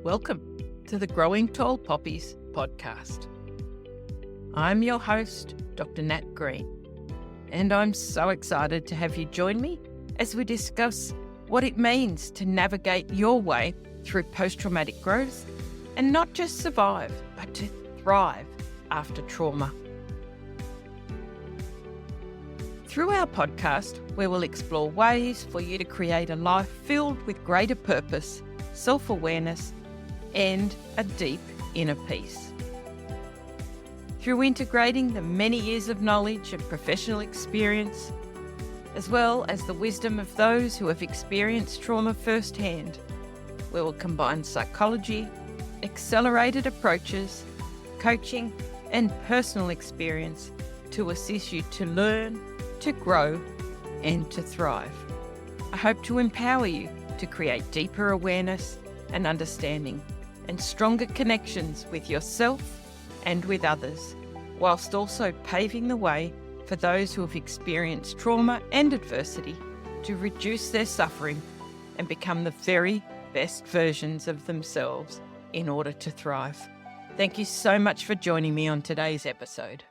Welcome to the Growing Tall Poppies podcast. I'm your host, Dr. Nat Green, and I'm so excited to have you join me as we discuss what it means to navigate your way through post-traumatic growth and not just survive, but to thrive after trauma. Through our podcast, we will explore ways for you to create a life filled with greater purpose, self-awareness, and a deep inner peace. Through integrating the many years of knowledge and professional experience, as well as the wisdom of those who have experienced trauma firsthand, we will combine psychology, accelerated approaches, coaching, and personal experience to assist you to learn, to grow, and to thrive. I hope to empower you to create deeper awareness and understanding and stronger connections with yourself and with others, whilst also paving the way for those who have experienced trauma and adversity to reduce their suffering and become the very best versions of themselves in order to thrive. Thank you so much for joining me on today's episode.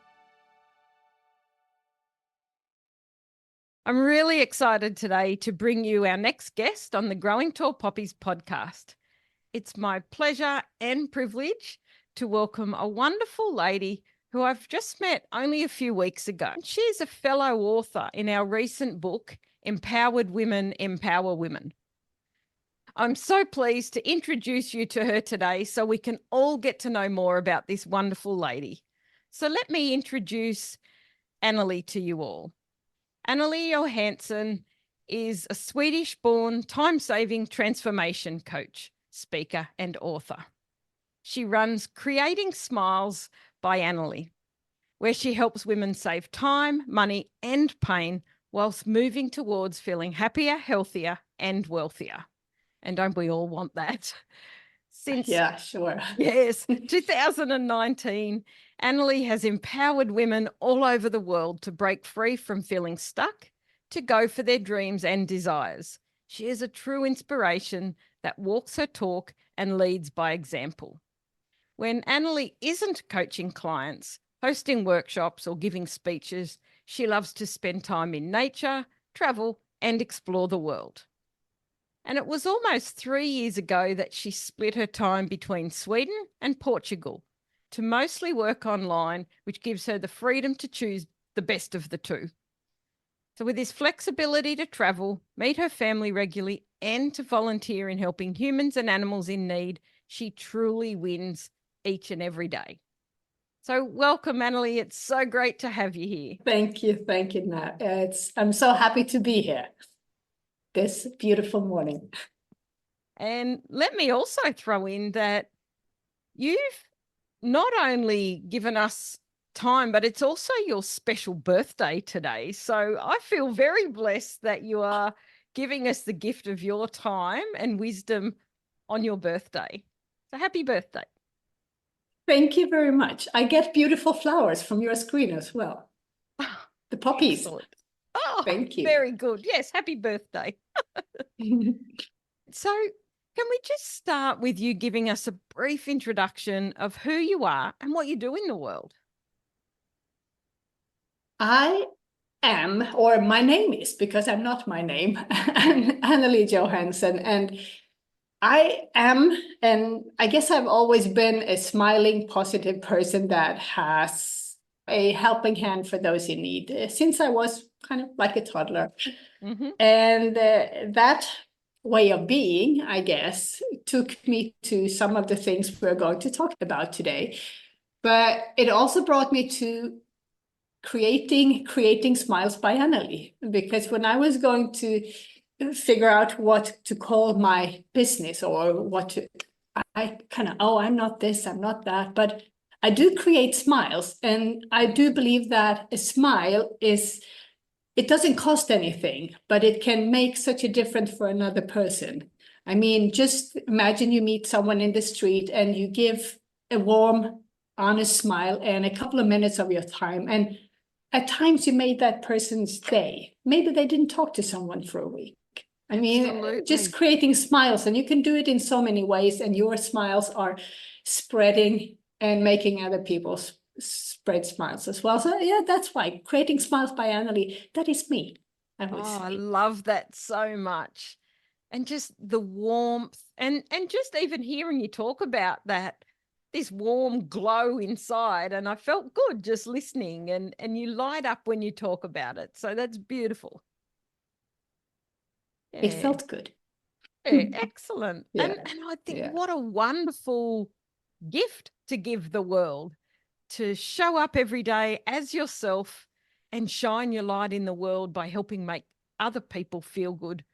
I'm really excited today to bring you our next guest on the Growing Tall Poppies podcast. It's my pleasure and privilege to welcome a wonderful lady who I've just met only a few weeks ago. She's a fellow author in our recent book, Empowered Women Empower Women. I'm so pleased to introduce you to her today so we can all get to know more about this wonderful lady. So let me introduce Anneli to you all. Anneli Johansson is a Swedish-born time-saving transformation coach, speaker, and author. She runs Creating Smiles by Anneli, where she helps women save time, money, and pain whilst moving towards feeling happier, healthier, and wealthier. And don't we all want that? Since 2019, Anneli has empowered women all over the world to break free from feeling stuck, to go for their dreams and desires. She is a true inspiration that walks her talk and leads by example. When Anneli isn't coaching clients, hosting workshops, or giving speeches, she loves to spend time in nature, travel, and explore the world. And it was almost 3 years ago that she split her time between Sweden and Portugal to mostly work online, which gives her the freedom to choose the best of the two. So with this flexibility to travel, meet her family regularly, and to volunteer in helping humans and animals in need, she truly wins each and every day. So welcome, Anneli. It's so great to have you here. Thank you, Nat. I'm so happy to be here this beautiful morning. And let me also throw in that you've not only given us time, but it's also your special birthday today. So I feel very blessed that you are giving us the gift of your time and wisdom on your birthday. So happy birthday. Thank you very much. I get beautiful flowers from your screen as well. The poppies. Excellent. Oh, thank you. Very good. Yes, happy birthday. So can we just start with you giving us a brief introduction of who you are and what you do in the world? I am, or my name is, because I'm not my name, I'm Anneli Johansson, and I am, and I guess I've always been a smiling, positive person that has a helping hand for those in need since I was kind of like a toddler. Mm-hmm. And that way of being, I guess, took me to some of the things we're going to talk about today. But it also brought me to creating Smiles by Anneli, because when I was going to figure out what to call my business or I kind of, I'm not this, I'm not that, but I do create smiles. And I do believe that a smile it doesn't cost anything, but it can make such a difference for another person. I mean, just imagine you meet someone in the street and you give a warm, honest smile and a couple of minutes of your time. And at times you made that person's day. Maybe they didn't talk to someone for a week. I mean, Absolutely. just creating smiles, and you can do it in so many ways, and your smiles are spreading and making other people spread smiles as well. So yeah, that's why Creating Smiles by Anneli, that is me, I would I say. love that so much. And just the warmth and just even hearing you talk about that, this warm glow inside. And I felt good just listening, and you light up when you talk about it. So that's beautiful. It Yeah. felt good. Yeah, excellent. Yeah. And I think Yeah. what a wonderful gift to give the world, to show up every day as yourself and shine your light in the world by helping make other people feel good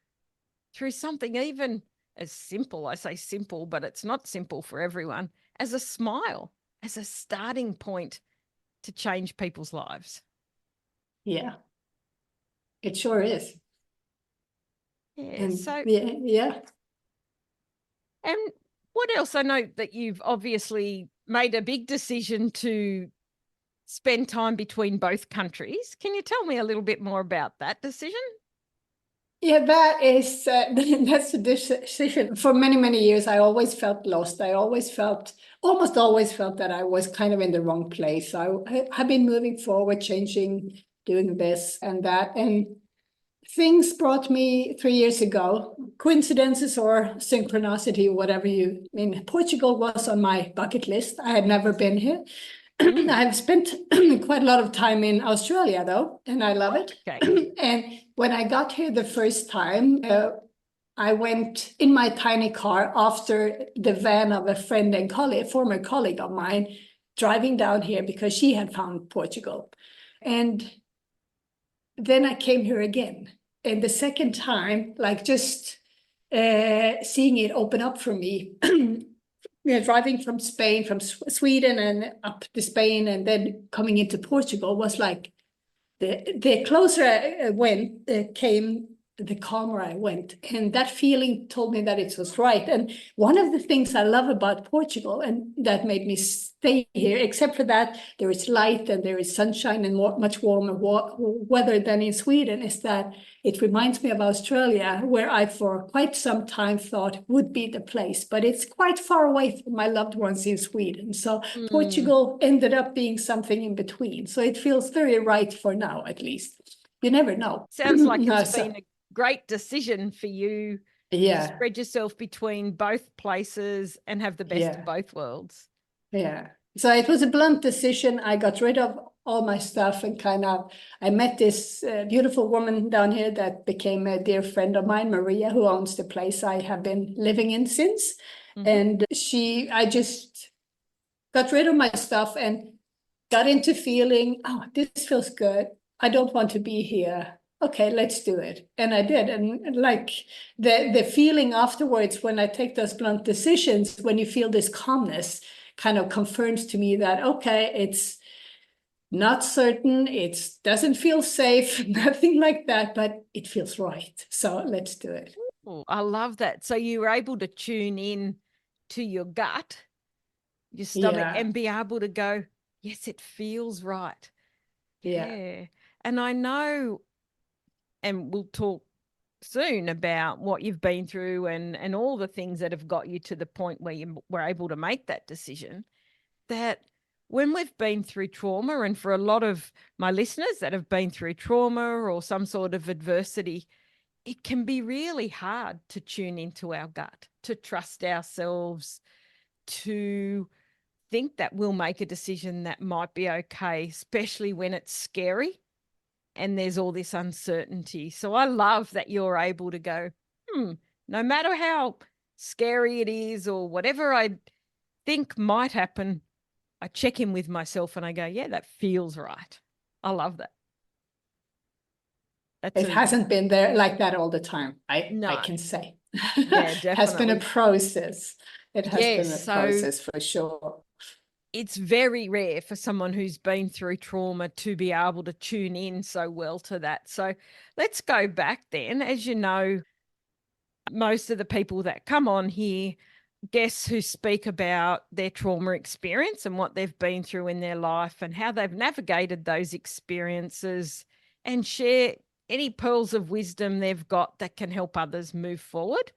through something even as simple. I say simple, but it's not simple for everyone, as a smile, as a starting point to change people's lives. Yeah. It sure is. Yeah. And So, yeah. and what else? I know that you've obviously made a big decision to spend time between both countries. Can you tell me a little bit more about that decision? Yeah, that is that's a decision. For many, many years, I always felt lost. I almost always felt that I was kind of in the wrong place. I have been moving forward, changing, doing this and that, and things brought me 3 years ago. Coincidences or synchronicity, whatever you mean. Portugal was on my bucket list. I had never been here. I've spent quite a lot of time in Australia, though, and I love it. Okay. And when I got here the first time, I went in my tiny car after the van of a friend and colleague, former colleague of mine, driving down here because she had found Portugal. And then I came here again. And the second time, like just seeing it open up for me. Driving from Spain, from Sweden and up to Spain, and then coming into Portugal was like the closer I went, came the calmer I went, and that feeling told me that it was right. And one of the things I love about Portugal, and that made me stay here, except for that there is light and there is sunshine and much warmer weather than in Sweden, is that it reminds me of Australia, where I for quite some time thought would be the place, but it's quite far away from my loved ones in Sweden. So Portugal ended up being something in between. So it feels very right for now, at least. You never know. Sounds like No, it's been a great decision for you to yeah, spread yourself between both places and have the best of both worlds. yeah. So it was a blunt decision. I got rid of all my stuff and I met this beautiful woman down here that became a dear friend of mine, Maria, who owns the place I have been living in since. And I just got rid of my stuff and got into feeling, oh, this feels good. I don't want to be here. Okay, let's do it. And I did. And like the feeling afterwards when I take those blunt decisions, when you feel this calmness, kind of confirms to me that, okay, it's not certain, it doesn't feel safe, nothing like that, but it feels right. So let's do it. Ooh, I love that. So you were able to tune in to your gut, your stomach, and be able to go, yes, it feels right. Yeah. And I know, and we'll talk soon about what you've been through and all the things that have got you to the point where you were able to make that decision, that when we've been through trauma, and for a lot of my listeners that have been through trauma or some sort of adversity, it can be really hard to tune into our gut, to trust ourselves, to think that we'll make a decision that might be okay, especially when it's scary and there's all this uncertainty. So I love that you're able to go, no matter how scary it is or whatever I think might happen, I check in with myself and I go, yeah, that feels right. I love that. It hasn't been there like that all the time, No. I can say. Yeah, definitely. Has been a process. It has been a so process for sure. It's very rare for someone who's been through trauma to be able to tune in so well to that. So let's go back then. As you know, most of the people that come on here, guests who speak about their trauma experience and what they've been through in their life and how they've navigated those experiences and share any pearls of wisdom they've got that can help others move forward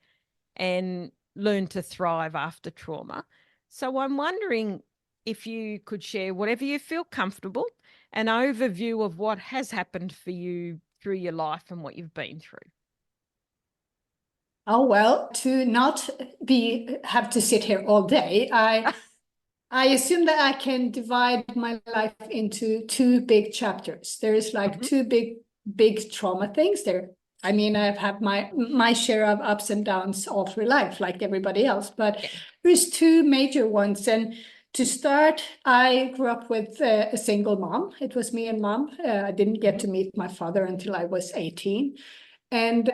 and learn to thrive after trauma. So I'm wondering if you could share, whatever you feel comfortable, an overview of what has happened for you through your life and what you've been through. Oh, well, to not have to sit here all day, I assume that I can divide my life into two big chapters. There's like two big trauma things there. I mean, I've had my share of ups and downs all through life, like everybody else, but there's two major ones. And to start, I grew up with a single mom. It was me and mom. I didn't get to meet my father until I was 18. And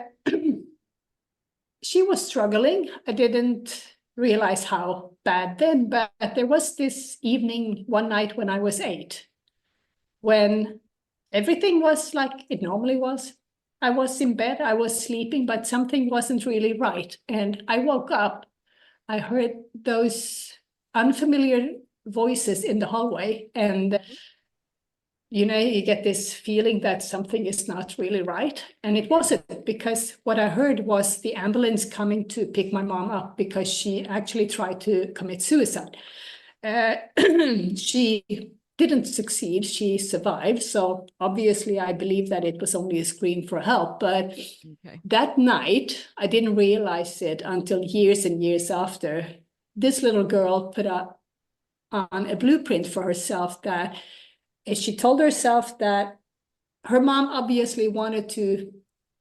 she was struggling. I didn't realize how bad then, but there was this evening, one night when I was 8, when everything was like it normally was. I was in bed, I was sleeping, but something wasn't really right. And I woke up, I heard those unfamiliar voices in the hallway, and you know, you get this feeling that something is not really right. And it wasn't, because what I heard was the ambulance coming to pick my mom up because she actually tried to commit suicide. She didn't succeed. She survived. So obviously, I believe that it was only a scream for help. But that night, I didn't realize it until years and years after. This little girl put up on a blueprint for herself that she told herself that her mom obviously wanted to,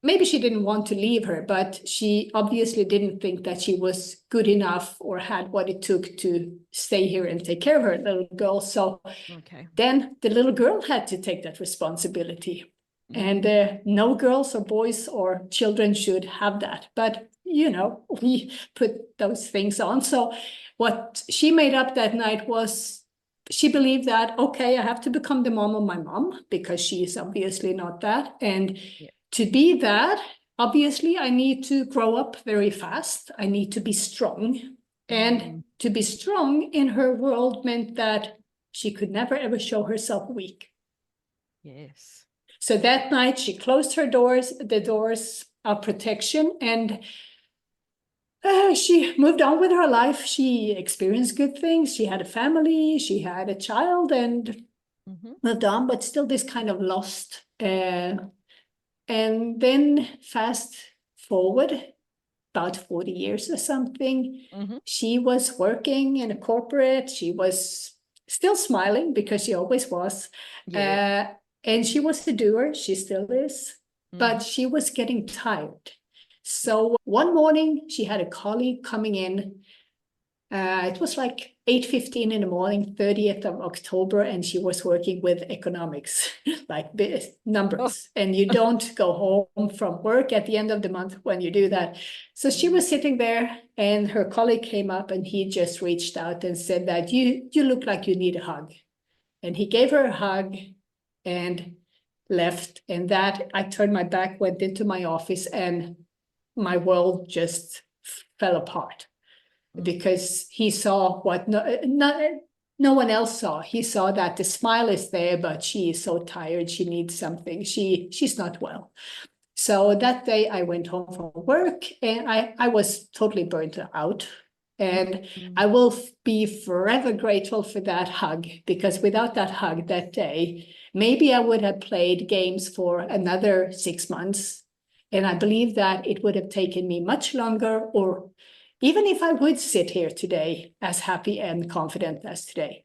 maybe she didn't want to leave her, but she obviously didn't think that she was good enough or had what it took to stay here and take care of her little girl. So then the little girl had to take that responsibility. And no girls or boys or children should have that. But, you know, we put those things on. So what she made up that night was, she believed that, okay, I have to become the mom of my mom because she is obviously not that. And to be that, obviously, I need to grow up very fast. I need to be strong. And to be strong in her world meant that she could never, ever show herself weak. Yes. So that night, she closed her doors, the doors of protection, and she moved on with her life. She experienced good things. She had a family. She had a child and moved on, but still this kind of lost. And then fast forward about 40 years or something, she was working in a corporate. She was still smiling because she always was. And she was a doer. She still is. But she was getting tired. So one morning, she had a colleague coming in. It was like 8:15 in the morning, 30th of October, and she was working with economics, like numbers. And you don't go home from work at the end of the month when you do that. So she was sitting there, and her colleague came up, and he just reached out and said that you look like you need a hug. And he gave her a hug and left. And that, I turned my back, went into my office, and my world just fell apart because he saw what no one else saw. He saw that the smile is there, but she is so tired. She needs something. She's not well. So that day I went home from work and I was totally burnt out. And I will be forever grateful for that hug, because without that hug that day, maybe I would have played games for another 6 months. And I believe that it would have taken me much longer, or even if I would sit here today as happy and confident as today,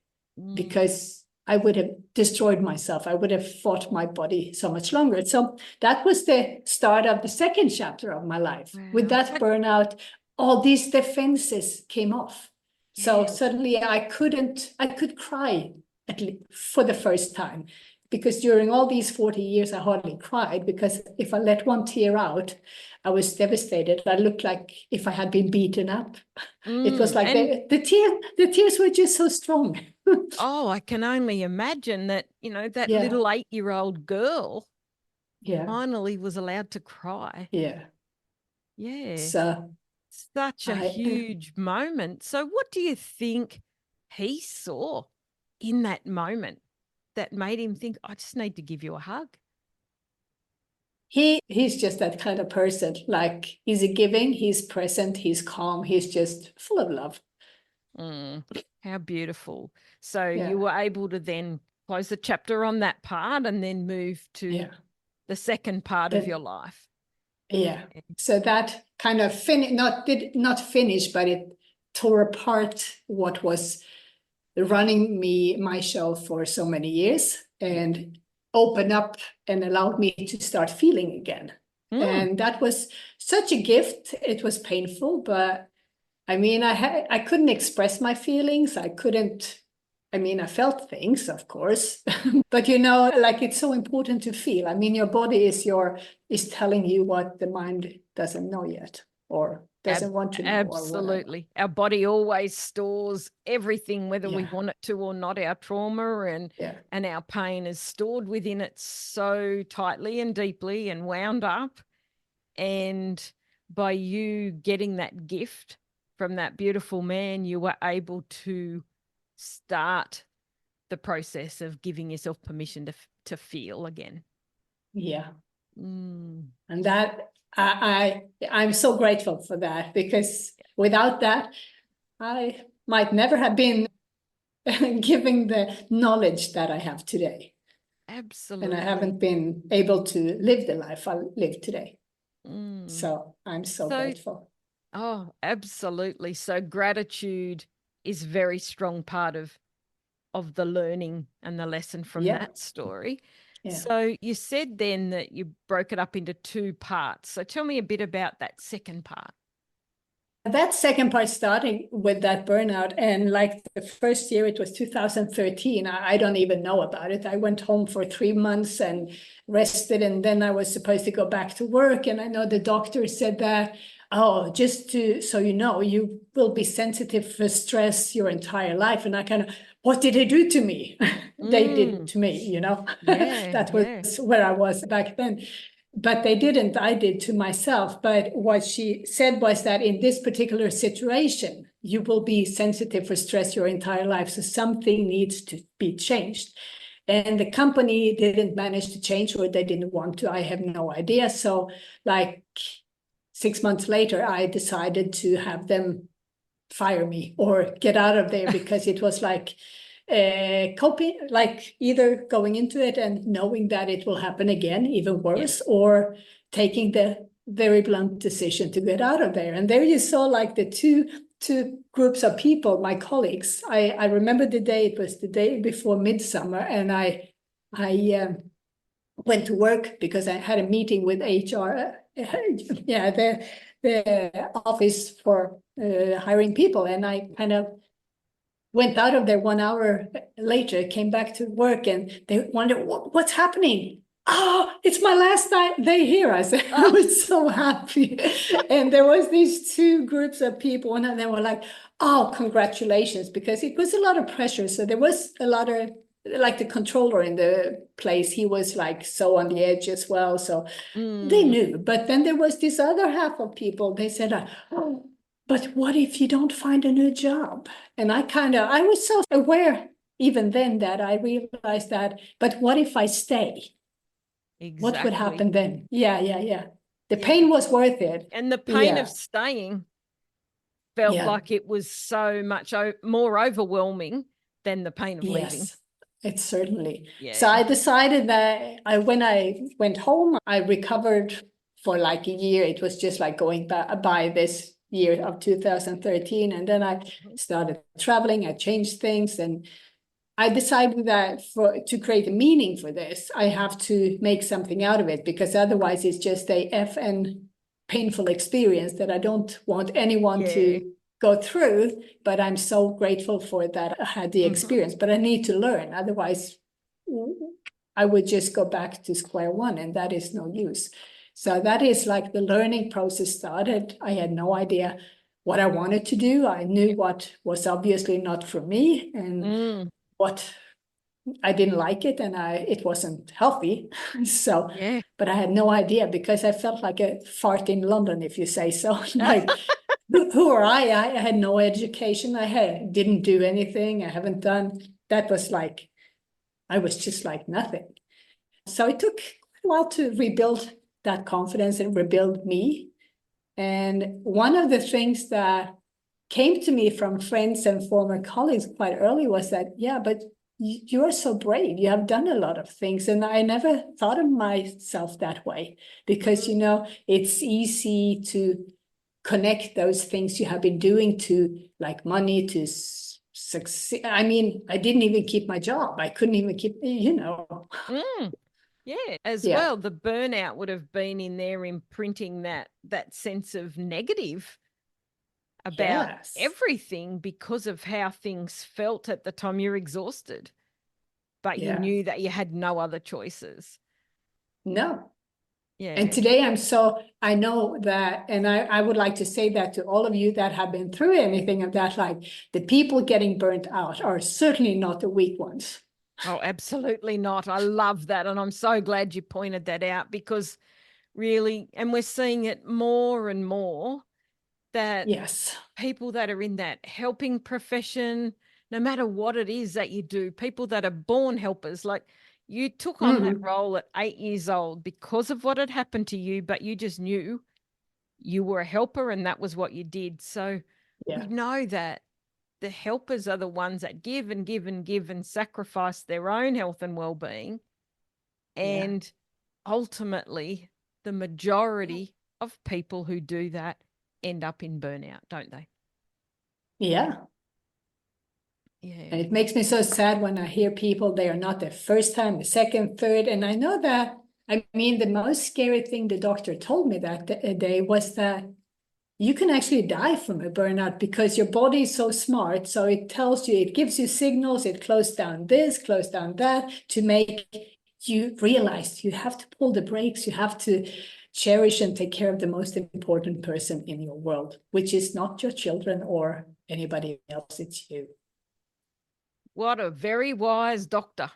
because I would have destroyed myself. I would have fought my body so much longer. So that was the start of the second chapter of my life. Wow. With that burnout, all these defenses came off. Yes. So suddenly I could cry for the first time. Because during all these 40 years, I hardly cried, because if I let one tear out, I was devastated. I looked like if I had been beaten up. It was like the tears were just so strong. Oh, I can only imagine that, that little 8-year-old girl finally was allowed to cry. Yeah. Yeah. So such a huge moment. So what do you think he saw in that moment that made him think, I just need to give you a hug? he's just that kind of person. Like, he's giving, he's present, he's calm, he's just full of love. How beautiful. So Yeah. you were able to then close the chapter on that part and then move to the second part of your life. Yeah. So that kind of did not finish, but it tore apart what was running my show for so many years, and opened up and allowed me to start feeling again. And that was such a gift. It was painful, but I mean, I couldn't express my feelings. I felt things, of course, but like, it's so important to feel. I mean, your body is telling you what the mind doesn't know yet, or doesn't want to know. Absolutely. Our body always stores everything, whether we want it to or not. Our trauma and our pain is stored within it so tightly and deeply and wound up. And by you getting that gift from that beautiful man, you were able to start the process of giving yourself permission to feel again. Yeah. And that I'm so grateful for that, because without that, I might never have been giving the knowledge that I have today. Absolutely. And I haven't been able to live the life I live today. So I'm so grateful. Oh, absolutely. So gratitude is a very strong part of the learning and the lesson from that story. Yeah. So you said then that you broke it up into two parts. So tell me a bit about that second part. That second part started with that burnout. And like the first year, it was 2013. I don't even know about it. I went home for 3 months and rested. And then I was supposed to go back to work. And I know the doctor said that, so you know, you will be sensitive for stress your entire life. And I kind of, what did they do to me? They did to me, that was where I was back then. But they didn't. I did to myself. But what she said was that in this particular situation, you will be sensitive for stress your entire life. So something needs to be changed. And the company didn't manage to change, or they didn't want to. I have no idea. So like 6 months later, I decided to have them fire me or get out of there, because it was like coping, like either going into it and knowing that it will happen again, even worse, or taking the very blunt decision to get out of there. And there you saw like the two groups of people, my colleagues. I remember the day, it was the day before midsummer, and I went to work because I had a meeting with HR, the office for hiring people, and I kind of went out of there 1 hour later, came back to work, and they wondered, what's happening? Oh, it's my last day here. I said, I was so happy. And there was these two groups of people, and they were like, oh, congratulations, because it was a lot of pressure. So there was a lot of, like the controller in the place, he was like so on the edge as well. So they knew. But then there was this other half of people, they said, oh, but what if you don't find a new job? And I was so aware even then that I realized that, but what if I stay? Exactly. What would happen then? Yeah. The pain was worth it. And the pain of staying felt like it was so much more overwhelming than the pain of leaving. It's certainly. Yeah. So I decided that when I went home, I recovered for like a year. It was just like going by this year of 2013. And then I started traveling, I changed things, and I decided that to create a meaning for this, I have to make something out of it, because otherwise it's just a FN painful experience that I don't want anyone to go through. But I'm so grateful for that I had the experience, but I need to learn. Otherwise, I would just go back to square one, and that is no use. So that is like the learning process started. I had no idea what I wanted to do. I knew what was obviously not for me, and what I didn't like it, and it wasn't healthy. So, but I had no idea, because I felt like a fart in London, if you say so. Like, who are I? I had no education. Didn't do anything. I haven't done. That was like, I was just like nothing. So it took a while to rebuild that confidence and rebuild me. And one of the things that came to me from friends and former colleagues quite early was that, yeah, but you're so brave. You have done a lot of things. And I never thought of myself that way because, you know, it's easy to connect those things you have been doing to like money, to succeed. I mean, I didn't even keep my job. I couldn't even keep, you know. Yeah, as Yeah. well, the burnout would have been in there imprinting that sense of negative about Yes. everything because of how things felt at the time. You're exhausted, but you Yeah. knew that you had no other choices. No. Yeah. And today I know that, and I would like to say that to all of you that have been through anything of that, like the people getting burnt out are certainly not the weak ones. Oh, absolutely not. I love that. And I'm so glad you pointed that out because really, and we're seeing it more and more that Yes. people that are in that helping profession, no matter what it is that you do, people that are born helpers, like you took on that role at 8 years old because of what had happened to you, but you just knew you were a helper and that was what you did. So we know that the helpers are the ones that give and give and give and sacrifice their own health and well-being. And ultimately, the majority of people who do that end up in burnout, don't they? Yeah. Yeah. And it makes me so sad when I hear people, they are not the first time, the second, third. And I know that, I mean, the most scary thing the doctor told me that day was that you can actually die from a burnout because your body is so smart. So it tells you, it gives you signals, it closes down this, close down that to make you realize you have to pull the brakes, you have to cherish and take care of the most important person in your world, which is not your children or anybody else, it's you. What a very wise doctor.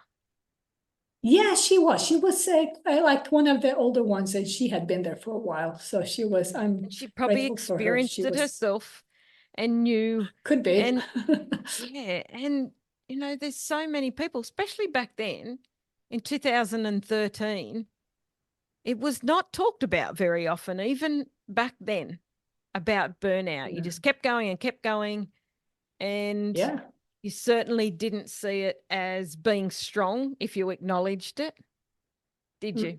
Yeah, she was. She was like one of the older ones, and she had been there for a while. So she was. I'm She probably grateful for her. She experienced it was. herself and knew. Could be. And yeah, and you know, there's so many people, especially back then in 2013, it was not talked about very often, even back then, about burnout. You just kept going and kept going. And Yeah. you certainly didn't see it as being strong if you acknowledged it, did you?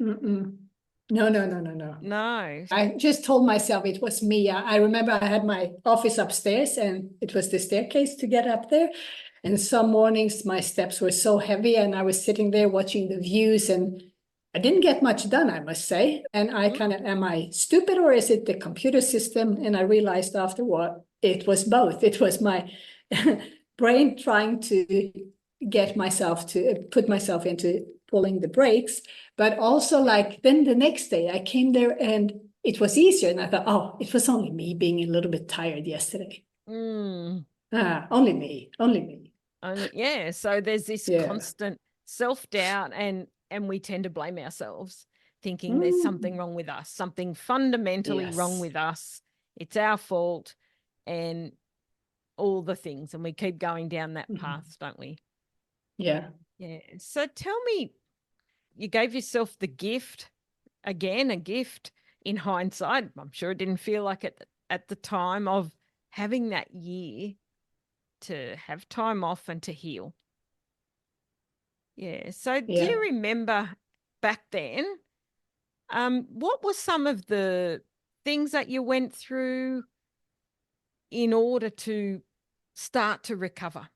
No, no, no, no, no. No. I just told myself it was me. I remember I had my office upstairs and it was the staircase to get up there. And some mornings my steps were so heavy and I was sitting there watching the views and I didn't get much done, I must say. And I kind of, am I stupid or is it the computer system? And I realized afterward it was both. It was my brain trying to get myself to put myself into pulling the brakes. But also, like, then the next day I came there and it was easier. And I thought, oh, it was only me being a little bit tired yesterday. Only me, only me. Yeah. So there's this constant self-doubt and we tend to blame ourselves, thinking there's something wrong with us, something fundamentally wrong with us. It's our fault and all the things. And we keep going down that path, don't we? Yeah. Yeah. So tell me, you gave yourself the gift, again, a gift in hindsight. I'm sure it didn't feel like it at the time, of having that year to have time off and to heal. Yeah. So do you remember back then, what were some of the things that you went through in order to start to recover?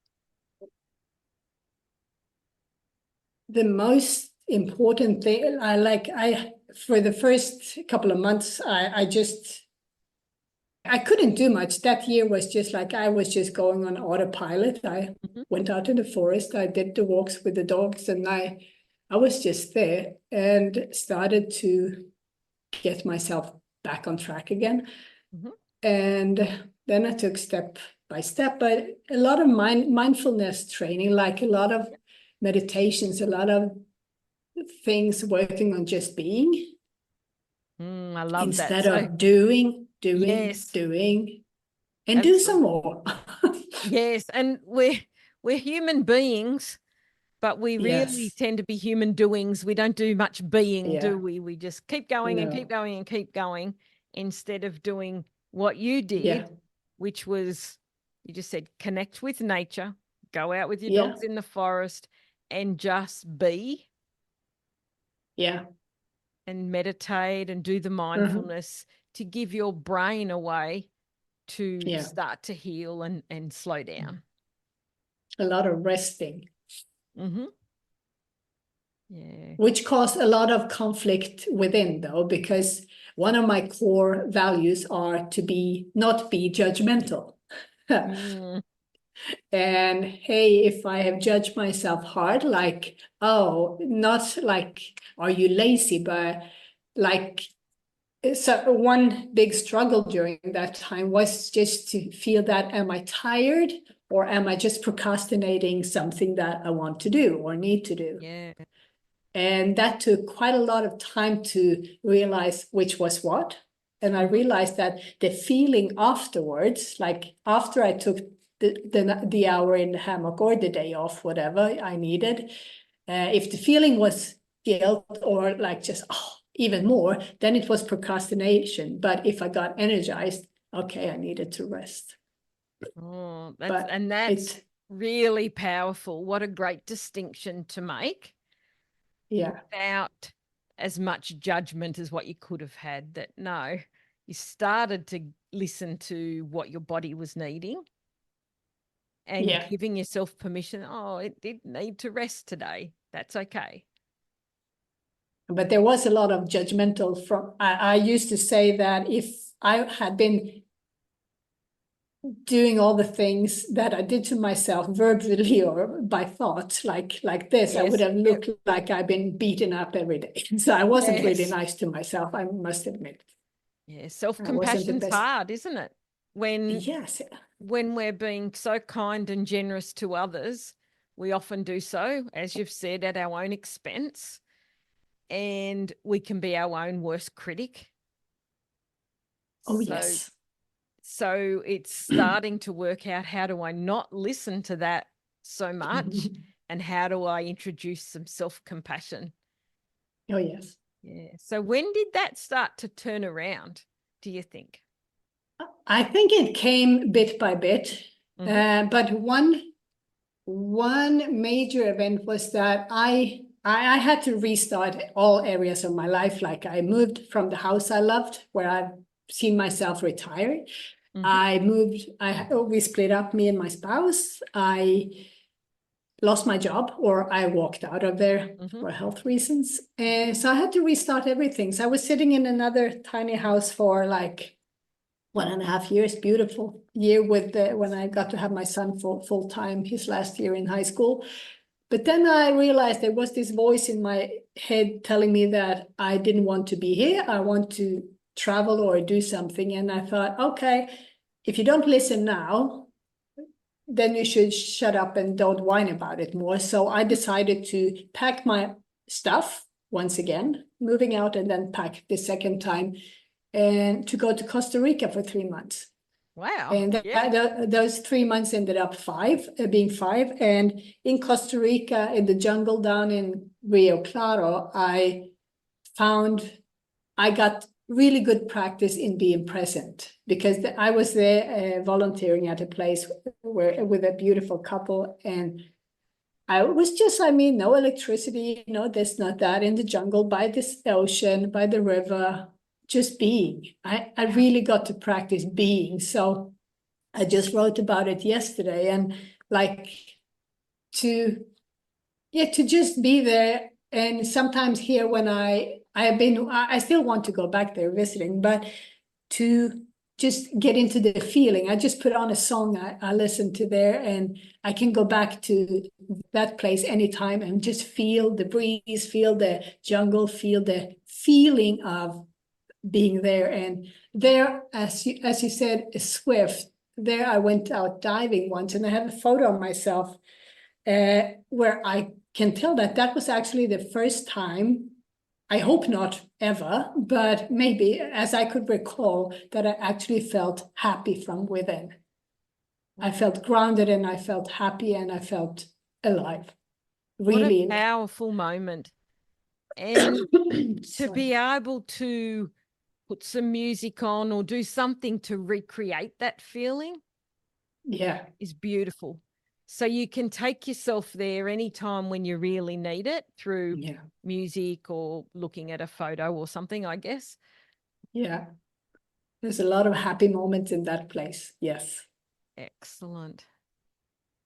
The most important thing, for the first couple of months, I couldn't do much. That year was just like I was just going on autopilot. I went out in the forest, I did the walks with the dogs, and I was just there and started to get myself back on track again. And then I took step by step, but a lot of mindfulness training, like a lot of meditations, a lot of things working on just being. I love instead that. of doing, yes, doing, and absolutely. do some more. Yes, and we're human beings, But we really Yes. tend to be human doings. We don't do much being, do Yeah. we? We just keep going and keep No. going and keep going instead of doing what you did, Yeah. which was, you just said, connect with nature, go out with your Yeah. dogs in the forest and just be Yeah. and meditate and do the mindfulness to give your brain a way to Yeah. start to heal and slow down. A lot of resting. Mm-hmm. Yeah. Which caused a lot of conflict within, though, because one of my core values are to not be judgmental. Mm. And hey, if I have judged myself hard, like, oh, not like, are you lazy, but like, so one big struggle during that time was just to feel that, am I tired or am I just procrastinating something that I want to do or need to do? Yeah. And that took quite a lot of time to realize which was what. And I realized that the feeling afterwards, like after I took the hour in the hammock or the day off, whatever I needed, if the feeling was guilt or like just, oh, even more, then it was procrastination. But if I got energized, okay, I needed to rest. Oh, But that's really powerful. What a great distinction to make. Yeah. Without as much judgment as what you could have had. That no, you started to listen to what your body was needing and giving yourself permission. Oh, it did need to rest today. That's okay. But there was a lot of judgmental from, I used to say that if I had been doing all the things that I did to myself verbally or by thought, like this, I would have looked like I've been beaten up every day. So I wasn't really nice to myself, I must admit. Yeah, self-compassion's hard, isn't it? When we're being so kind and generous to others, we often do so, as you've said, at our own expense. And we can be our own worst critic. Oh, yes. So it's starting to work out, how do I not listen to that so much? And how do I introduce some self-compassion? Oh, yes. Yeah. So when did that start to turn around, do you think? I think it came bit by bit. But one major event was that I had to restart all areas of my life. Like I moved from the house I loved, where I've seen myself retire. We split up, me and my spouse. I lost my job, or I walked out of there for health reasons. And so I had to restart everything. So I was sitting in another tiny house for like 1.5 years, beautiful year when I got to have my son full time, his last year in high school. But then I realized there was this voice in my head telling me that I didn't want to be here. I want to travel or do something. And I thought, okay, if you don't listen now, then you should shut up and don't whine about it more. So I decided to pack my stuff once again, moving out, and then pack the second time, and to go to Costa Rica for 3 months. Wow. And those 3 months ended up being five. And in Costa Rica, in the jungle down in Rio Claro, I got really good practice in being present, because I was there volunteering at a place with a beautiful couple, and I was just, no electricity, no this, not that, in the jungle, by this ocean, by the river, just being. I really got to practice being. So I just wrote about it yesterday, and like to just be there. And sometimes here, when I still want to go back there visiting, but to just get into the feeling, I just put on a song I listen to there, and I can go back to that place anytime and just feel the breeze, feel the jungle, feel the feeling of being there. And there, as you said, Swift, there I went out diving once, and I have a photo of myself where I can tell that was actually the first time, I hope not ever, but maybe, as I could recall, that I actually felt happy from within. I felt grounded, and I felt happy, and I felt alive. really. What a powerful moment. And to Sorry. be able to put some music on or do something to recreate that feeling Yeah. is beautiful. So you can take yourself there anytime when you really need it through Yeah. music or looking at a photo or something, I guess. Yeah. There's a lot of happy moments in that place. Yes. Excellent.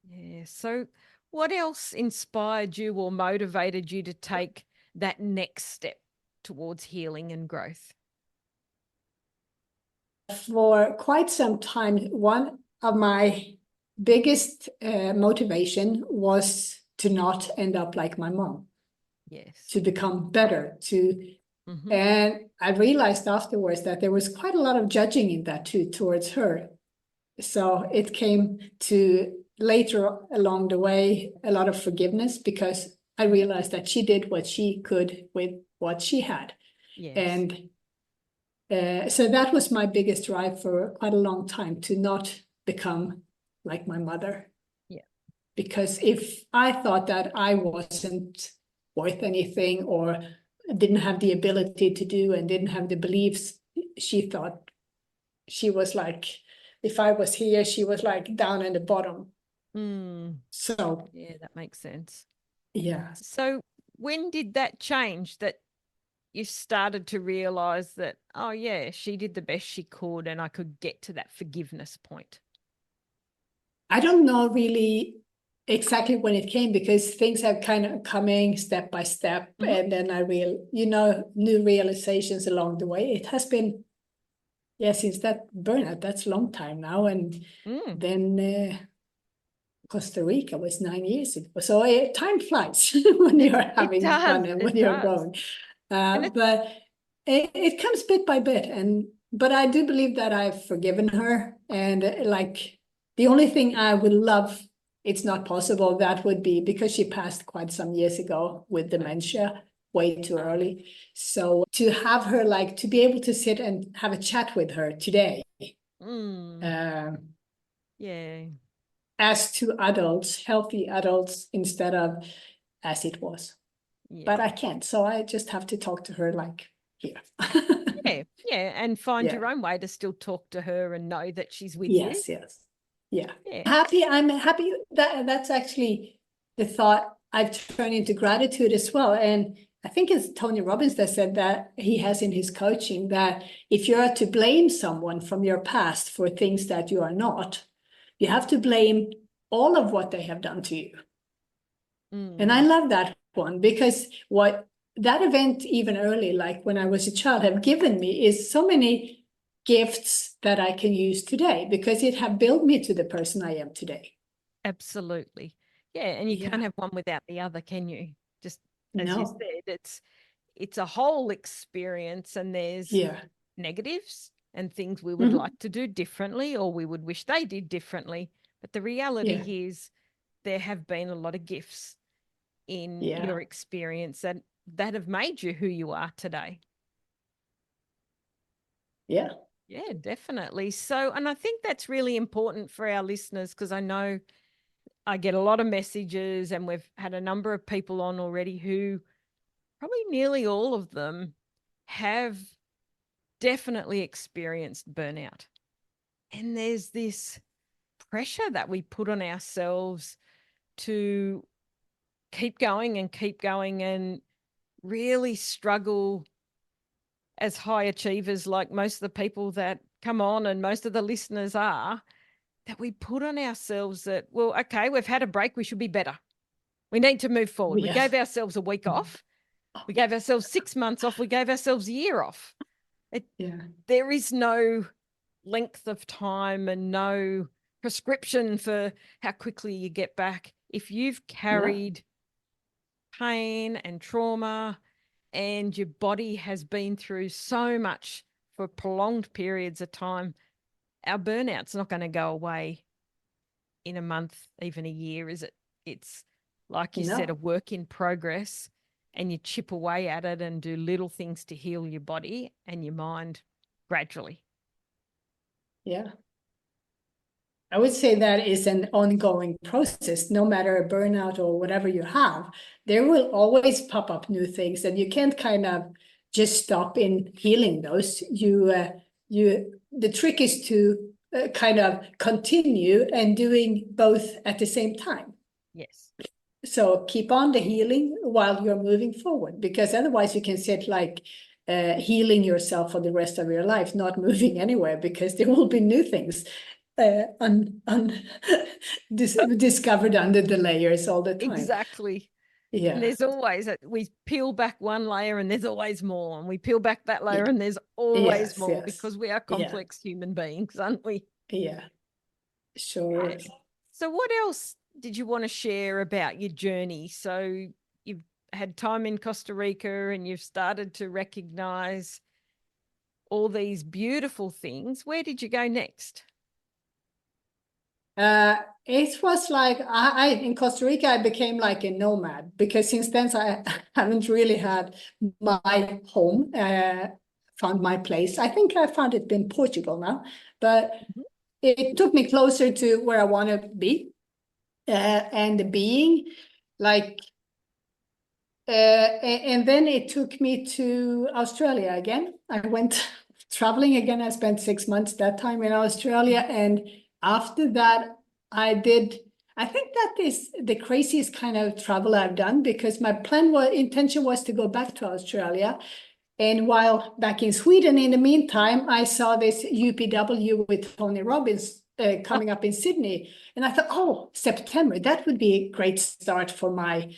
Yeah. So what else inspired you or motivated you to take that next step towards healing and growth? For quite some time, one of my biggest motivation was to not end up like my mom, Yes. to become better, Mm-hmm. and I realized afterwards that there was quite a lot of judging in that too towards her. So it came to later along the way a lot of forgiveness, because I realized that she did what she could with what she had. Yes. And so that was my biggest drive for quite a long time, to not become like my mother. Yeah. Because if I thought that I wasn't worth anything, or didn't have the ability to do, and didn't have the beliefs, she thought she was like, if I was here, she was like down in the bottom. So Yeah, that makes sense. yeah. So when did that change, that you started to realize that, oh yeah, she did the best she could and I could get to that forgiveness point? I don't know really exactly when it came, because things have kind of coming step by step. Mm-hmm. And then new realizations along the way. It has been, yeah, since that burnout, that's a long time now. And then Costa Rica was 9 years ago. So time flies when you're having fun and when you're growing. But it comes bit by bit. But I do believe that I've forgiven her. And like, the only thing I would love, it's not possible, that would be, because she passed quite some years ago with dementia, way too early. So to have her, like, to be able to sit and have a chat with her today, Yeah. as two adults, healthy adults, instead of as it was. Yeah. But I can't, so I just have to talk to her like here. Yeah, and find Yeah. your own way to still talk to her and know that she's with you. Yes, yes. Yeah. Yeah. I'm happy that that's actually the thought I've turned into gratitude as well. And I think it's Tony Robbins that said that he has in his coaching, that if you are to blame someone from your past for things that you are not, you have to blame all of what they have done to you. And I love that one, because what that event, even early, like when I was a child, have given me is so many gifts that I can use today, because it have built me to the person I am today. Absolutely. Yeah, and you can't have one without the other, can you? Just as you No. said, it's a whole experience, and there's negatives and things we would like to do differently, or we would wish they did differently. But the reality is there have been a lot of gifts in your experience that have made you who you are today. Yeah. Yeah, definitely. So, and I think that's really important for our listeners, because I know I get a lot of messages, and we've had a number of people on already who, probably nearly all of them, have definitely experienced burnout. And there's this pressure that we put on ourselves to keep going and really struggle as high achievers, like most of the people that come on and most of the listeners are, that we put on ourselves that, well, okay, we've had a break, we should be better. We need to move forward. We gave ourselves a week off. We gave ourselves 6 months off. We gave ourselves a year off. There is no length of time and no prescription for how quickly you get back. If you've carried pain and trauma, and your body has been through so much for prolonged periods of time, our burnout's not going to go away in a month, even a year, is it? It's, like you said, a work in progress, and you chip away at it and do little things to heal your body and your mind gradually. Yeah. I would say that is an ongoing process. No matter a burnout or whatever you have, there will always pop up new things, and you can't kind of just stop in healing those. The trick is to kind of continue and doing both at the same time. Yes. So keep on the healing while you're moving forward, because otherwise you can sit like healing yourself for the rest of your life, not moving anywhere, because there will be new things discovered under the layers all the time. Exactly. Yeah. And there's always, we peel back one layer and there's always more. And we peel back that layer and there's always more, because we are complex human beings, aren't we? Yeah, sure. So what else did you want to share about your journey? So you've had time in Costa Rica and you've started to recognize all these beautiful things. Where did you go next? It was like I in Costa Rica I became like a nomad, because since then I haven't really had my home, found my place. I think I found it in Portugal now, but it took me closer to where I want to be, and being like, and then it took me to Australia again. I went traveling again. I spent 6 months that time in Australia, and after that, I think that is the craziest kind of travel I've done, because my intention was to go back to Australia. And while back in Sweden, in the meantime, I saw this UPW with Tony Robbins coming up in Sydney. And I thought, oh, September, that would be a great start for my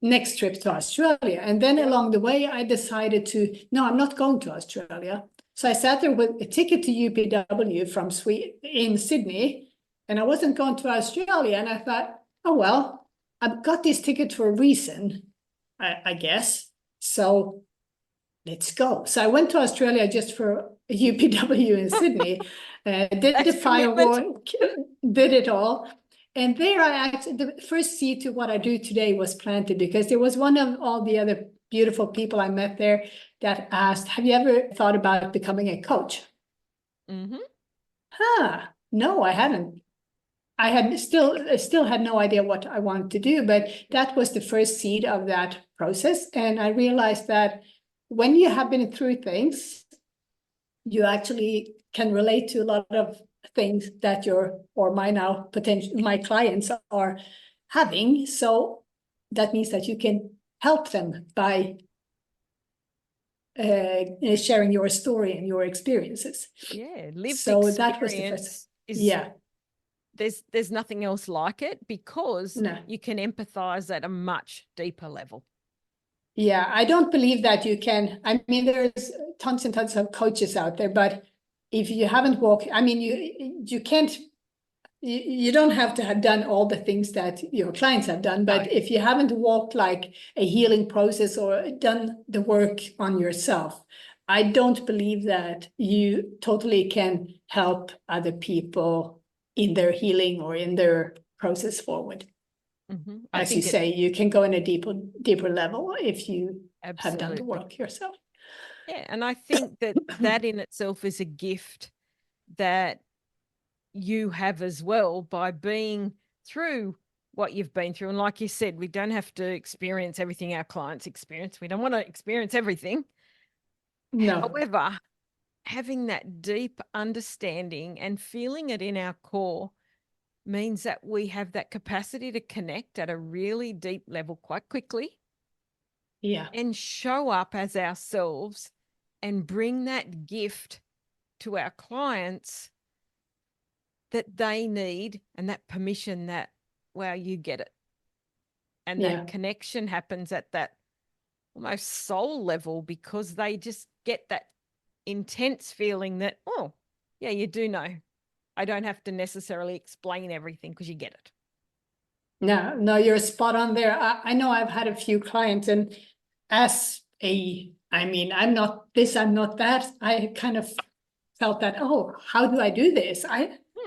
next trip to Australia. And then along the way, I decided no, I'm not going to Australia. So I sat there with a ticket to UPW from Sweden in Sydney, and I wasn't going to Australia. And I thought, oh, well, I've got this ticket for a reason, I guess. So let's go. So I went to Australia just for a UPW in Sydney, did the firework, did it all. And there the first seed to what I do today was planted, because there was one of all the other beautiful people I met there that asked, have you ever thought about becoming a coach? No, I hadn't. I had still had no idea what I wanted to do, but that was the first seed of that process. And I realized that when you have been through things, you actually can relate to a lot of things that my clients are having. So that means that you can help them by sharing your story and your experiences. Yeah, lived so experience. That was the first. There's nothing else like it, because you can empathize at a much deeper level. Yeah, I don't believe that you can. I mean, there's tons and tons of coaches out there, but if you haven't walked, I mean, you can't, you don't have to have done all the things that your clients have done, but if you haven't walked like a healing process or done the work on yourself, I don't believe that you totally can help other people in their healing or in their process forward. As you say, you can go in a deeper level if you have done the work yourself. Yeah, and I think that in itself is a gift that you have as well, by being through what you've been through. And like you said, we don't have to experience everything our clients experience. We don't want to experience everything. No. However, having that deep understanding and feeling it in our core means that we have that capacity to connect at a really deep level quite quickly. Yeah. And show up as ourselves and bring that gift to our clients that they need, and that permission that, wow, you get it. And that connection happens at that almost soul level, because they just get that intense feeling that, oh, yeah, you do know. I don't have to necessarily explain everything, because you get it. No, you're spot on there. I know I've had a few clients, and I'm not this, I'm not that. I kind of felt that, oh, how do I do this?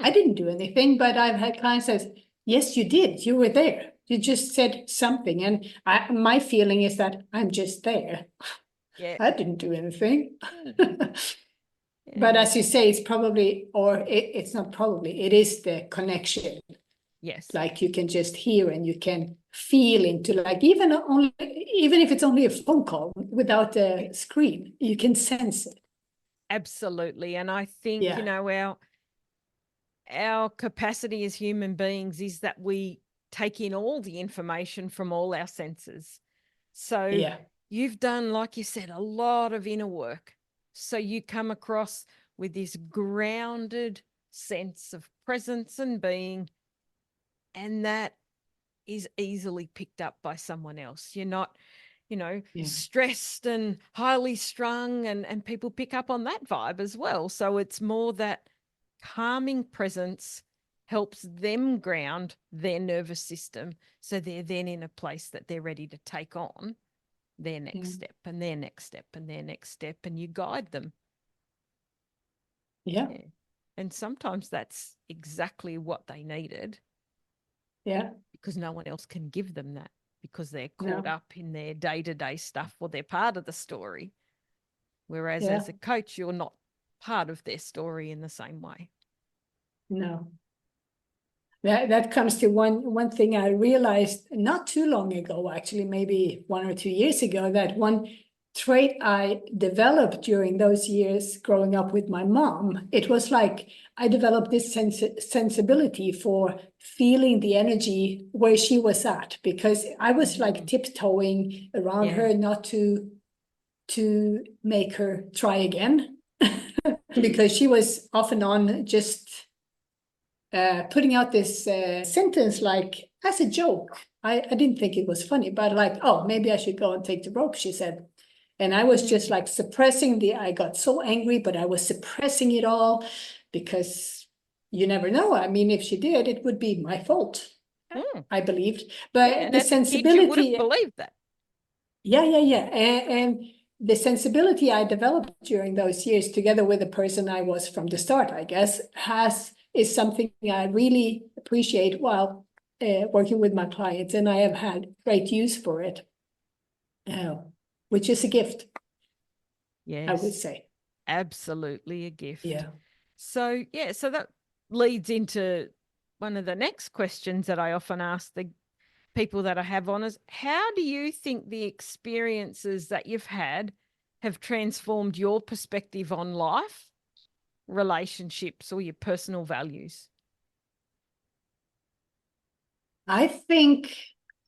I didn't do anything, but I've had clients that says, yes, you did. You were there. You just said something. And my feeling is that I'm just there. Yeah. I didn't do anything. But as you say, it's probably, or it's not probably, it is the connection. Yes. Like you can just hear and you can feel into, like, even if it's only a phone call without a screen, you can sense it. Absolutely. And I think, Yeah. you know, our capacity as human beings is that we take in all the information from all our senses. So Yeah. you've done, like you said, a lot of inner work. So you come across with this grounded sense of presence and being, and that is easily picked up by someone else. You're not, you know, stressed and highly strung, and people pick up on that vibe as well. So it's more that calming presence helps them ground their nervous system, so they're then in a place that they're ready to take on their next step and their next step and their next step, and you guide them. Yeah. And sometimes that's exactly what they needed. Yeah. Because no one else can give them that, because they're caught up in their day-to-day stuff, or they're part of the story. Whereas as a coach, you're not part of their story in the same way. No. That comes to one thing I realized not too long ago, actually, maybe 1 or 2 years ago, that one trait I developed during those years growing up with my mom, it was like I developed this sensibility for feeling the energy where she was at, because I was like tiptoeing around her, not to make her try again, because she was off and on just putting out this sentence like as a joke. I didn't think it was funny, but like, oh, maybe I should go and take the rope, she said. And I was just like suppressing I got so angry, but I was suppressing it all, because you never know. I mean, if she did, it would be my fault, I believed. But the sensibility, you would have believed that. Yeah. And the sensibility I developed during those years, together with the person I was from the start, I guess, is something I really appreciate while working with my clients, and I have had great use for it, which is a gift. Yes, I would say. Absolutely a gift. Yeah. So that leads into one of the next questions that I often ask the people that I have on is, how do you think the experiences that you've had have transformed your perspective on life, relationships, or your personal values? I think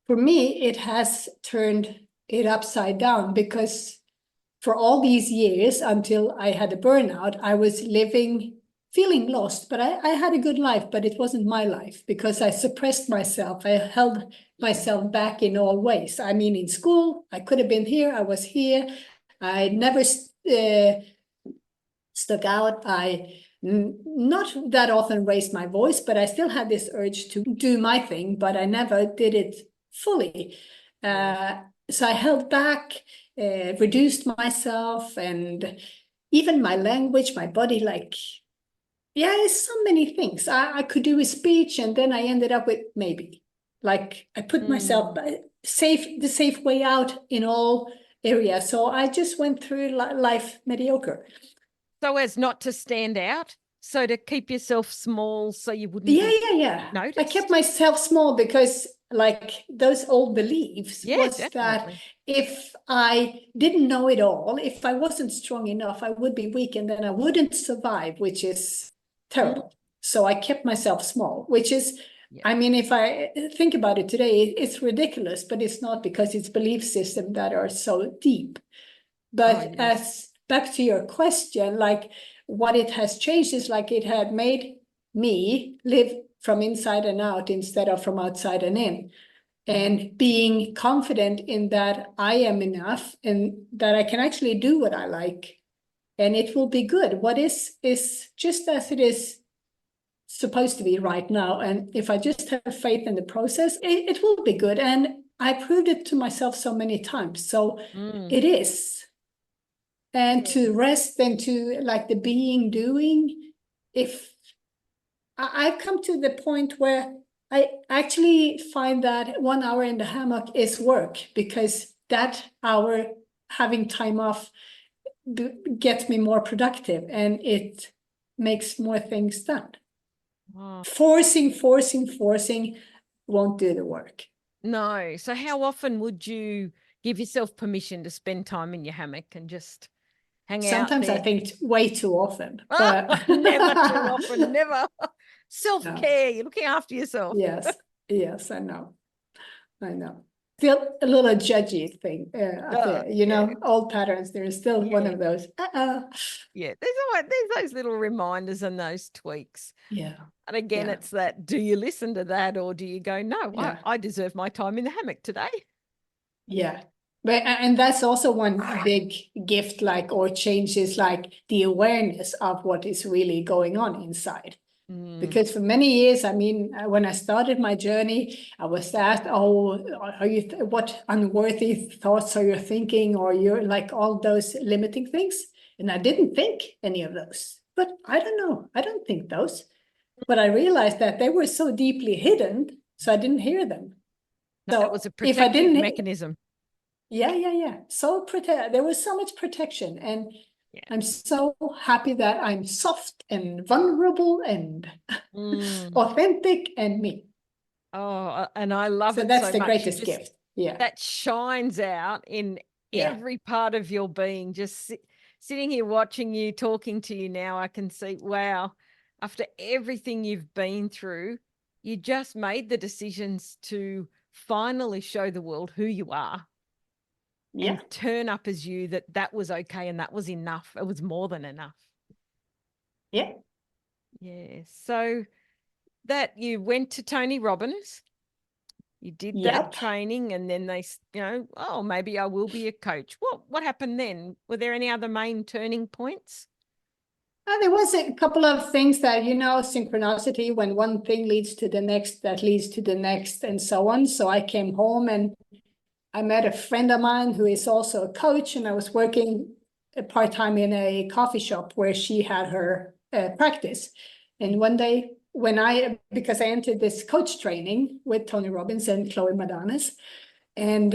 for me, it has turned it upside down, because for all these years until I had a burnout, I was feeling lost, but I had a good life, but it wasn't my life, because I suppressed myself. I held myself back in all ways. I mean, in school, I could have been here. I was here. I never stuck out. I not that often raised my voice, but I still had this urge to do my thing, but I never did it fully. So I held back, reduced myself, and even my language, my body, like, it's so many things. I could do a speech, and then I ended up with maybe, like, I put myself the safe way out in all areas. So I just went through life mediocre. So as not to stand out, so to keep yourself small, so you wouldn't noticed. I kept myself small because, like, those old beliefs was definitely. That if I didn't know it all, if I wasn't strong enough, I would be weak, and then I wouldn't survive, which is terrible. So I kept myself small, which is, I mean, if I think about it today, it's ridiculous, but it's not, because it's belief systems that are so deep. But as back to your question, like, what it has changed is, like, it had made me live from inside and out instead of from outside and in, and being confident in that I am enough and that I can actually do what I like, and it will be good. What is just as it is supposed to be right now, and if I just have faith in the process, it will be good. And I proved it to myself so many times. So it is. And to rest and to, like, the being doing, if I've come to the point where I actually find that 1 hour in the hammock is work, because that hour having time off gets me more productive, and it makes more things done. Oh. Forcing won't do the work. No. So how often would you give yourself permission to spend time in your hammock and just hang out Sometimes there? I think way too often, but Never too often, never. Self-care, No. you're looking after yourself. Yes, I know. Still a little judgy thing up there, Yeah. old patterns. There's still one of those. Yeah, there's those little reminders and those tweaks. Yeah. And again, Yeah. it's that, do you listen to that, or do you go, no, Yeah. I deserve my time in the hammock today? Yeah. And that's also one big gift, or change, is the awareness of what is really going on inside. Because for many years, when I started my journey, I was asked, what unworthy thoughts are you thinking? Or you're all those limiting things. And I didn't think any of those, but I don't know. I don't think those, but I realized that they were so deeply hidden. So I didn't hear them. No, So it was a if I protective didn't, mechanism. yeah. So there was so much protection, and I'm so happy that I'm soft and vulnerable and authentic and me. Oh, and I love So it that's so the much. greatest gift. Yeah. That shines out in every part of your being. Just sitting here watching you, talking to you now, I can see, wow, after everything you've been through, you just made the decisions to finally show the world who you are. Yeah. And turn up as you, that was okay and that was enough. It was more than enough. Yeah. Yeah. So that you went to Tony Robbins, you did that Yep. training, and then they, oh, maybe I will be a coach. What happened then? Were there any other main turning points? There was a couple of things that, synchronicity, when one thing leads to the next, that leads to the next, and so on. So I came home and I met a friend of mine who is also a coach, and I was working part-time in a coffee shop where she had her practice. And one day because I entered this coach training with Tony Robbins and Chloe Madanes, and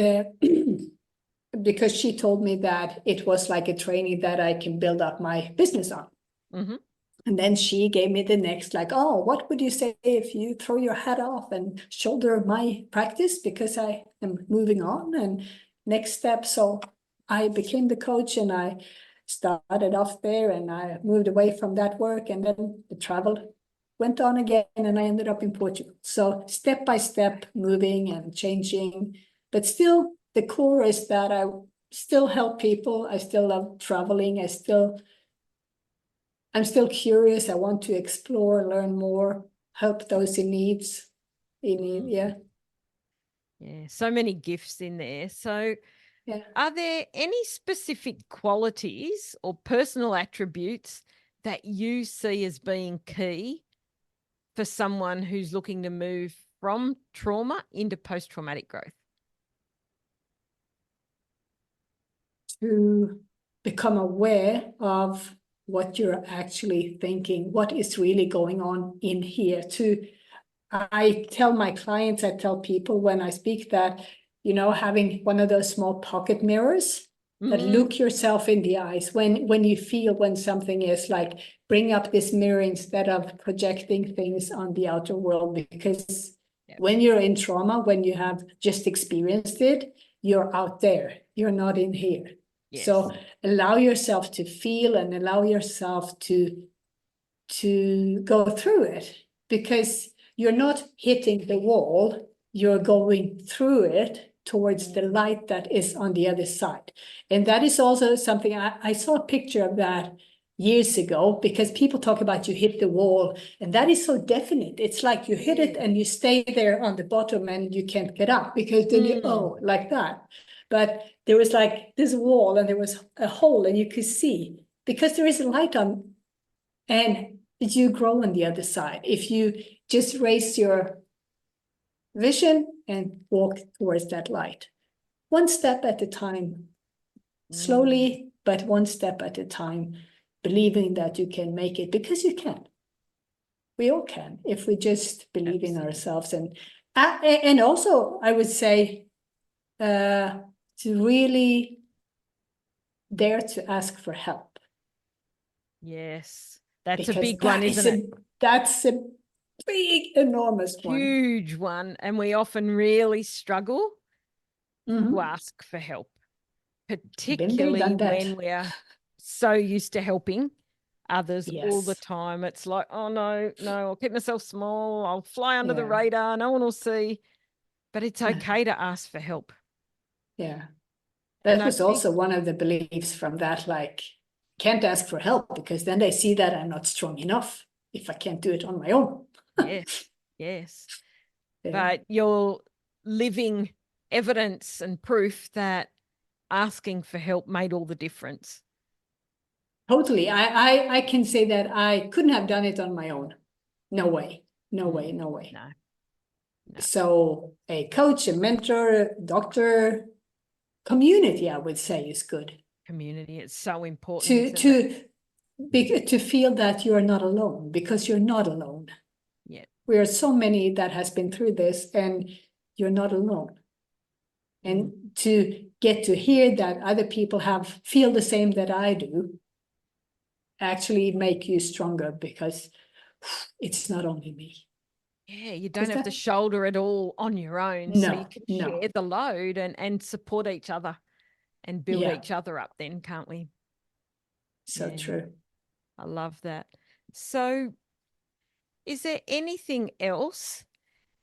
because she told me that it was like a training that I can build up my business on. Mm-hmm. And then she gave me the next, what would you say if you throw your hat off and shoulder my practice, because I am moving on, and next step. So I became the coach, and I started off there, and I moved away from that work, and then the travel went on again, and I ended up in Portugal. So step by step, moving and changing, but still the core is that I still help people. I still love traveling. I'm still curious. I want to explore, learn more, help those in need. Yeah. Yeah, so many gifts in there. So Yeah. are there any specific qualities or personal attributes that you see as being key for someone who's looking to move from trauma into post-traumatic growth? To become aware of what you're actually thinking, what is really going on in here. I tell my clients, I tell people when I speak that, having one of those small pocket mirrors that look yourself in the eyes when you feel when something is bring up this mirror instead of projecting things on the outer world. Because when you're in trauma, when you have just experienced it, you're out there, you're not in here. Yes. So allow yourself to feel and allow yourself to go through it, because you're not hitting the wall, you're going through it towards the light that is on the other side. And that is also something I saw a picture of that years ago, because people talk about you hit the wall, and that is so definite. It's like you hit it and you stay there on the bottom and you can't get up, because then you like that. But there was this wall and there was a hole and you could see, because there is a light on, and you grow on the other side if you just raise your vision and walk towards that light, one step at a time, slowly, but one step at a time, believing that you can make it, because you can. We all can, if we just believe in ourselves. And also I would say to really dare to ask for help. Yes. That's Because a big one, isn't it? That's a big, enormous one. Huge one. And we often really struggle to ask for help, particularly when we're so used to helping others all the time. It's like, oh, no, I'll keep myself small. I'll fly under the radar. No one will see. But it's okay to ask for help. Yeah. That was also one of the beliefs from that, like, can't ask for help because then they see that I'm not strong enough if I can't do it on my own. Yes. Yeah. But you're living evidence and proof that asking for help made all the difference. Totally. I can say that I couldn't have done it on my own. No way. No. So a coach, a mentor, doctor, community, I would say, is good. Community, it's so important. To feel that you're not alone, because you're not alone. Yeah. We are so many that has been through this, and you're not alone. And to get to hear that other people feel the same that I do, actually make you stronger, because it's not only me. Yeah, you don't have to shoulder it all on your own. So you can share the load and support each other and build each other up then, can't we? So true. I love that. So is there anything else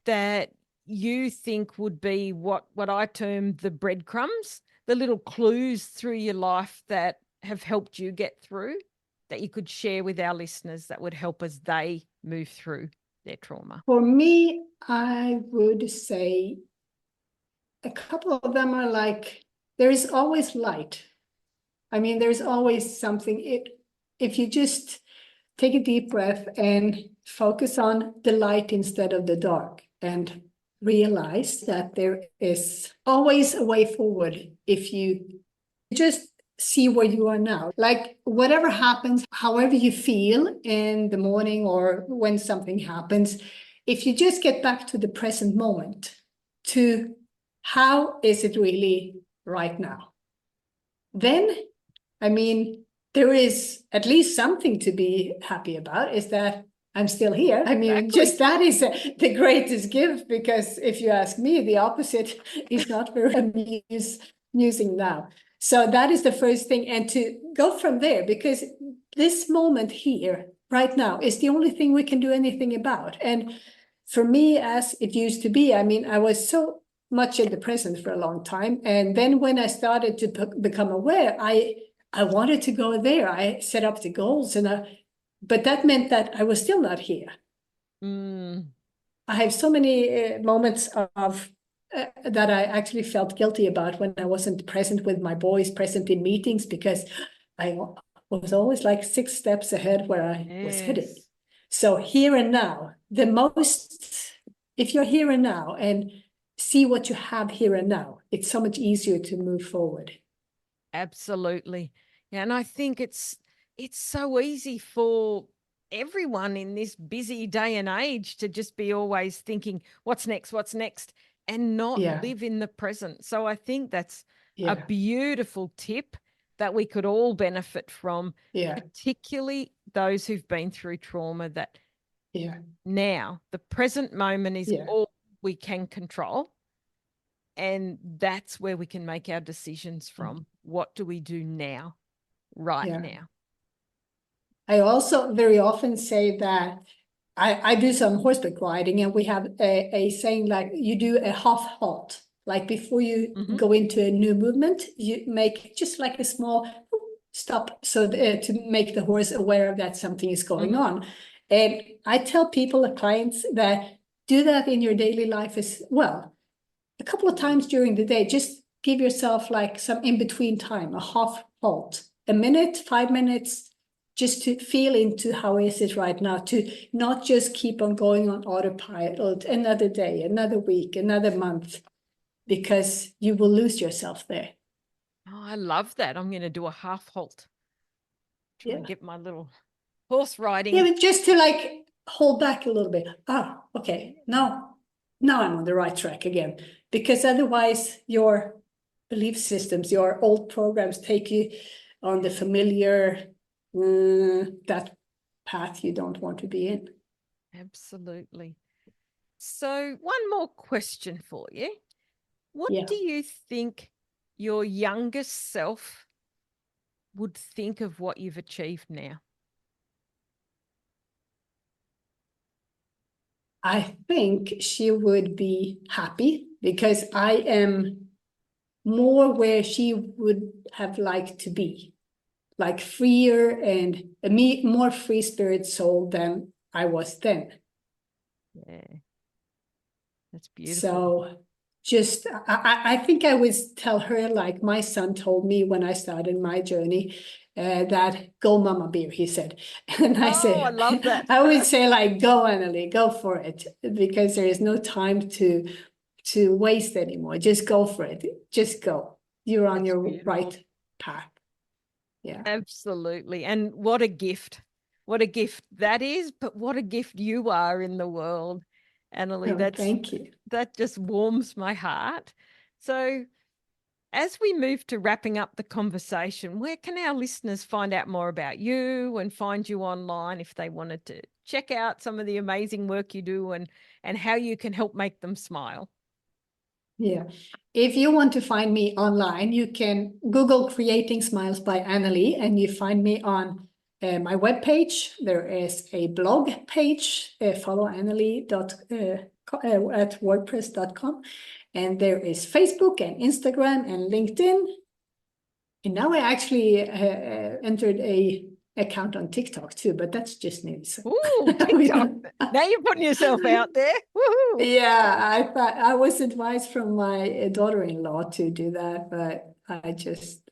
that you think would be what I term the breadcrumbs, the little clues through your life that have helped you get through, that you could share with our listeners that would help as they move through their trauma? For me, I would say a couple of them are like, there is always light. I mean, there's always something. If you just take a deep breath and focus on the light instead of the dark, and realize that there is always a way forward if you just see where you are now. Like, whatever happens, however you feel in the morning or when something happens, if you just get back to the present moment, to how is it really right now, then, I mean, there is at least something to be happy about, is that I'm still here. I mean, just that is the greatest gift, because if you ask me, the opposite is not very amusing now. So that is the first thing, and to go from there, because this moment here, right now, is the only thing we can do anything about. And for me, as it used to be, I mean, I was so much in the present for a long time. And then when I started to become aware, I wanted to go there. I set up the goals, but that meant that I was still not here. I have so many moments of that I actually felt guilty about when I wasn't present with my boys, present in meetings, because I was always like 6 steps ahead where I was heading. So here and now, if you're here and now and see what you have here and now, it's so much easier to move forward. Absolutely. Yeah, and I think it's so easy for everyone in this busy day and age to just be always thinking, what's next, and not live in the present. So I think that's a beautiful tip that we could all benefit from, particularly those who've been through trauma, that now the present moment is all we can control. And that's where we can make our decisions from. What do we do now, now? I also very often say that I do some horseback riding, and we have a saying, like, you do a half halt. Like, before you go into a new movement, you make just like a small stop, so to make the horse aware that something is going on. And I tell people, clients, that do that in your daily life as well. A couple of times during the day, just give yourself like some in-between time, a half halt, a minute, 5 minutes, just to feel into how is it right now, to not just keep on going on autopilot another day, another week, another month, because you will lose yourself there. Oh, I love that. I'm going to do a half halt. Try and get my little horse riding. Yeah, but just to like hold back a little bit. Okay, now I'm on the right track again, because otherwise you're belief systems, your old programs take you on the familiar, that path you don't want to be in. Absolutely. So one more question for you. What Yeah. do you think your youngest self would think of what you've achieved now? I think she would be happy because I am more where she would have liked to be, like freer and a more free spirit soul than I was then. Yeah, that's beautiful. So just, I think I would tell her, like my son told me when I started my journey, that go mama bear, he said. And I say, I love that. I would say like, go Anneli, go for it, because there is no time to waste anymore. Just go for it. Just go. You're on your right path. Yeah. Absolutely. And what a gift. What a gift that is, but what a gift you are in the world, Anneli. Oh, thank you. That just warms my heart. So as we move to wrapping up the conversation, where can our listeners find out more about you and find you online if they wanted to check out some of the amazing work you do and how you can help make them smile? Yeah. If you want to find me online, you can Google Creating Smiles by Anneli, and you find me on my webpage. There is a blog page, follow Anneli at wordpress.com. And there is Facebook and Instagram and LinkedIn. And now I actually entered a account on TikTok too, but that's just news. Ooh, TikTok. Now you're putting yourself out there. Woo-hoo. Yeah, I thought I was advised from my daughter-in-law to do that, but I just,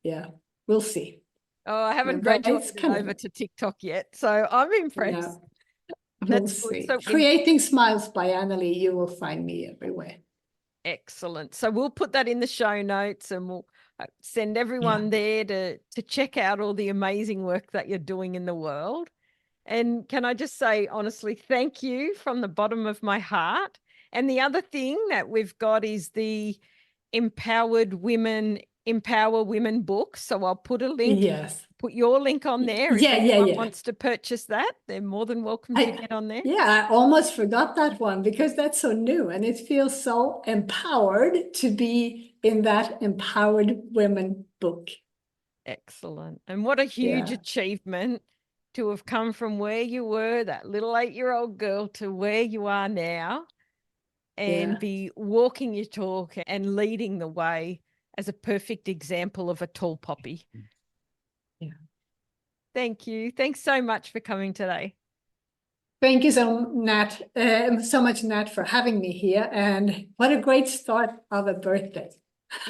yeah, we'll see. Oh, I haven't But graduated over to TikTok yet, so I'm impressed. Yeah, That's we'll good. see. So Creating Smiles by Anneli, you will find me everywhere. excellent. So we'll put that in the show notes and we'll send everyone there to check out all the amazing work that you're doing in the world. And can I just say, honestly, thank you from the bottom of my heart. And the other thing that we've got is the Empower Women book. So I'll put a link. Yes. Put your link on there. If anyone wants to purchase that, they're more than welcome to get on there. Yeah, I almost forgot that one because that's so new and it feels so empowered to be in that Empowered Women book. Excellent. And what a huge achievement to have come from where you were, that little 8-year-old girl, to where you are now and be walking your talk and leading the way as a perfect example of a tall poppy. Yeah. Thank you. Thanks so much for coming today. Thank you so much, Nat, for having me here. And what a great start of a birthday.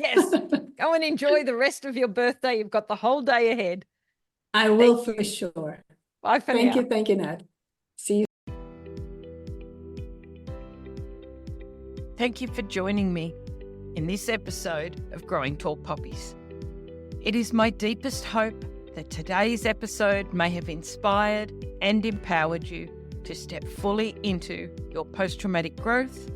Yes. Go and enjoy the rest of your birthday. You've got the whole day ahead. I will for sure. Bye for now. Thank you, Nat. See you. Thank you for joining me in this episode of Growing Tall Poppies. It is my deepest hope that today's episode may have inspired and empowered you to step fully into your post-traumatic growth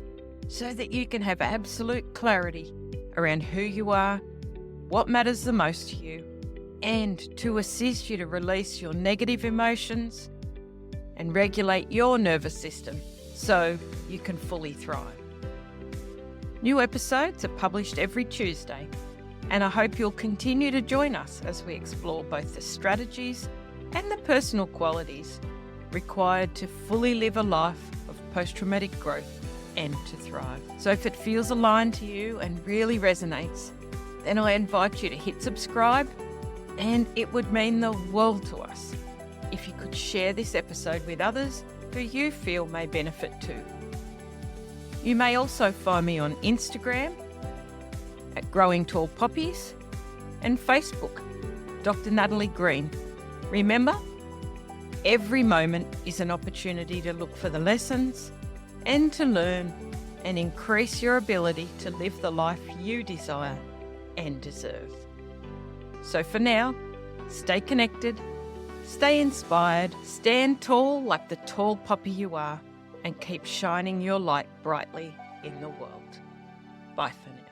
so that you can have absolute clarity around who you are, what matters the most to you, and to assist you to release your negative emotions and regulate your nervous system so you can fully thrive. New episodes are published every Tuesday, and I hope you'll continue to join us as we explore both the strategies and the personal qualities required to fully live a life of post-traumatic growth and to thrive. So if it feels aligned to you and really resonates, then I invite you to hit subscribe, and it would mean the world to us if you could share this episode with others who you feel may benefit too. You may also find me on Instagram at Growing Tall Poppies and Facebook, Dr. Natalie Green. Remember, every moment is an opportunity to look for the lessons and to learn and increase your ability to live the life you desire and deserve. So for now, stay connected, stay inspired, stand tall like the tall poppy you are, and keep shining your light brightly in the world. Bye for now.